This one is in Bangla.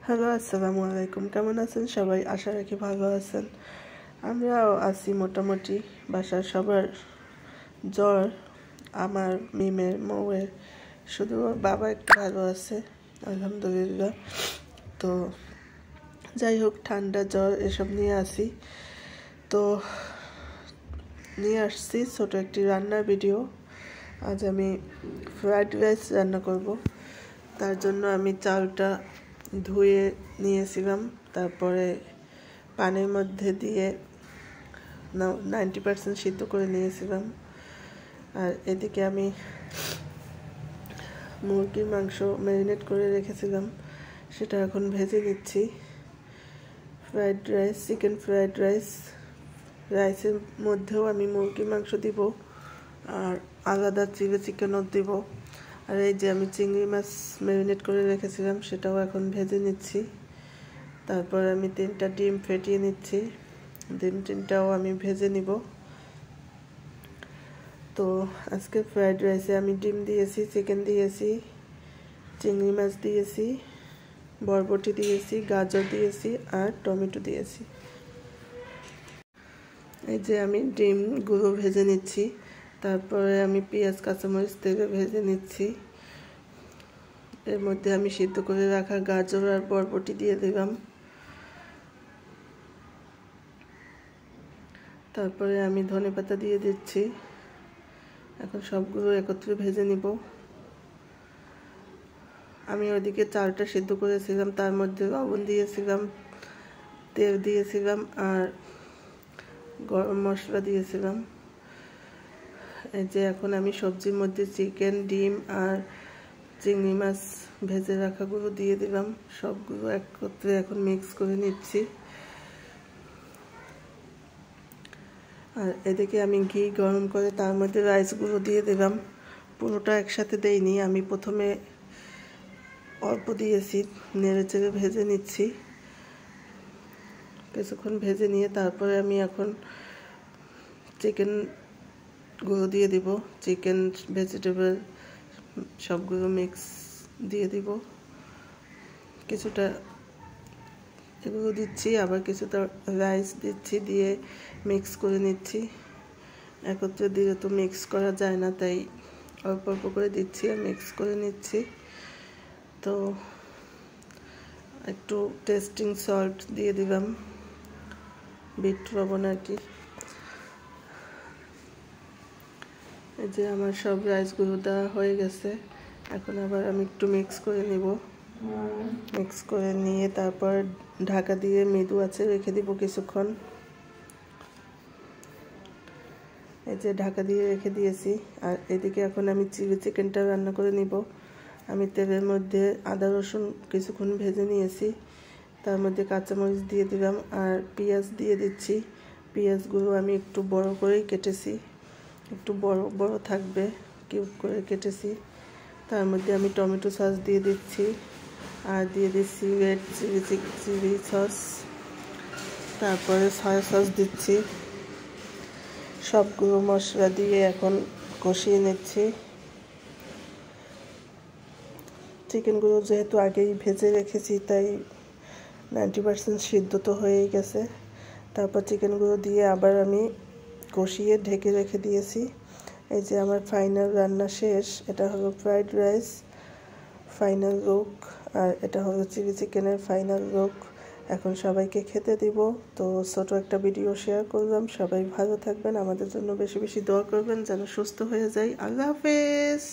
হ্যালো, আসসালামু আলাইকুম। কেমন আছেন সবাই? আশা রাখি ভালো আছেন। আমরাও আছি মোটামুটি। বাসার সবার জ্বর, আমার মিমের মৌয়ের, শুধু ওর বাবা একটু ভালো আছে আলহামদুলিল্লাহ। তো যাই হোক, ঠান্ডা জ্বর এসব নিয়ে আসি। তো নিয়ে আসছি ছোটো একটি রান্নার ভিডিও। আজ আমি ফ্রাইড রাইস রান্না করব। তার জন্য আমি চালটা ধুয়ে নিয়েছিলাম, তারপরে পানির মধ্যে দিয়ে 90% সিদ্ধ করে নিয়েছিলাম। আর এদিকে আমি মুরগির মাংস ম্যারিনেট করে রেখেছিলাম, সেটা এখন ভেজে নিচ্ছি। Fried rice, chicken fried rice, রাইসের মধ্যেও আমি মুরগির মাংস দিব আর আলাদা চিলি চিকেনও দিব। আর এই যে আমি চিংড়ি মাছ ম্যারিনেট করে রেখেছিলাম, সেটাও এখন ভেজে নিচ্ছি। তারপর আমি 3টা ডিম ফেটিয়ে নিচ্ছি, ডিম 3টাও আমি ভেজে নিব। তো আজকে ফ্রাইড রাইসে আমি ডিম দিয়েছি, চিকেন দিয়েছি, চিংড়ি মাছ দিয়েছি, বরবটি দিয়েছি, গাজর দিয়েছি আর টমেটো দিয়েছি। এই যে আমি ডিমগুলো ভেজে নিচ্ছি, তারপরে আমি পেঁয়াজ কাঁচামরিচ তেলে ভেজে নিচ্ছি। এর মধ্যে আমি সিদ্ধ করে রাখা গাজর আর বরবটি দিয়ে দিলাম। তারপরে আমি ধনেপাতা দিয়ে দিচ্ছি। এখন সবগুলো একত্রে ভেজে নিব। আমি ওইদিকে চালটা সিদ্ধ করেছিলাম, তার মধ্যে লবণ দিয়েছিলাম, তেল দিয়েছিলাম আর গরম মশলা দিয়েছিলাম। এই যে এখন আমি সবজির মধ্যে চিকেন, ডিম আর চিংড়ি মাছ ভেজে রাখাগুলো দিয়ে দিলাম। সবগুলো একত্রে এখন মিক্স করে নিচ্ছি। আর এদিকে আমি ঘি গরম করে তার মধ্যে রাইসগুলো দিয়ে দিলাম। পুরোটা একসাথে দেইনি, আমি প্রথমে অল্প দিয়েছি, নেড়ে চেড়ে ভেজে নিচ্ছি। কিছুক্ষণ ভেজে নিয়ে তারপরে আমি এখন চিকেনগুলো দিয়ে দিব। চিকেন, ভেজিটেবল সবগুলো মিক্স দিয়ে দিব। কিছুটা এগুলো দিচ্ছি, আবার কিছুটা রাইস দিচ্ছি, দিয়ে মিক্স করে নিচ্ছি। একত্রে দিলে তো মিক্স করা যায় না, তাই অল্প অল্প করে দিচ্ছি আর মিক্স করে নিচ্ছি। তো একটু টেস্টিং সল্ট দিয়ে দিলাম, বিট লবণ আর কি। এই যে আমার সব রাইসগুলো দেওয়া হয়ে গেছে। এখন আবার আমি একটু মিক্স করে নিব। মিক্স করে নিয়ে তারপর ঢাকা দিয়ে মৃদু আঁচে রেখে দিব কিছুক্ষণ। এই যে ঢাকা দিয়ে রেখে দিয়েছি। আর এদিকে এখন আমি চিলি চিকেনটা রান্না করে নিব। আমি তেলের মধ্যে আদা রসুন কিছুক্ষণ ভেজে নিয়েছি, তার মধ্যে কাঁচামরিচ দিয়ে দিলাম আর পেঁয়াজ দিয়ে দিচ্ছি। পেঁয়াজগুলো আমি একটু বড় করেই কেটেছি, একটু বড় বড় থাকবে, কিউব করে কেটেছি। তার মধ্যে আমি টমেটো সস দিয়ে দিচ্ছি আর দিয়ে দিচ্ছি রেড চিলি সস, তারপরে সয়া সস দিচ্ছি। সবগুলো মশলা দিয়ে এখন কষিয়ে নিচ্ছি। চিকেনগুলো যেহেতু আগেই ভেজে রেখেছি, তাই 90% সিদ্ধ তো হয়েই গেছে। তারপর চিকেনগুলো দিয়ে আবার আমি কষিয়ে ঢেকে রেখে দিয়েছি। এই যে আমার ফাইনাল রান্না শেষ। এটা হলো ফ্রাইড রাইস ফাইনাল লুক, আর এটা হলো চিলি চিকেনের ফাইনাল লুক। এখন সবাইকে খেতে দিব। তো ছোট একটা ভিডিও শেয়ার করলাম। সবাই ভালো থাকবেন, আমাদের জন্য বেশি বেশি দোয়া করবেন যেন সুস্থ হয়ে যাই। আল্লাহ হাফেজ।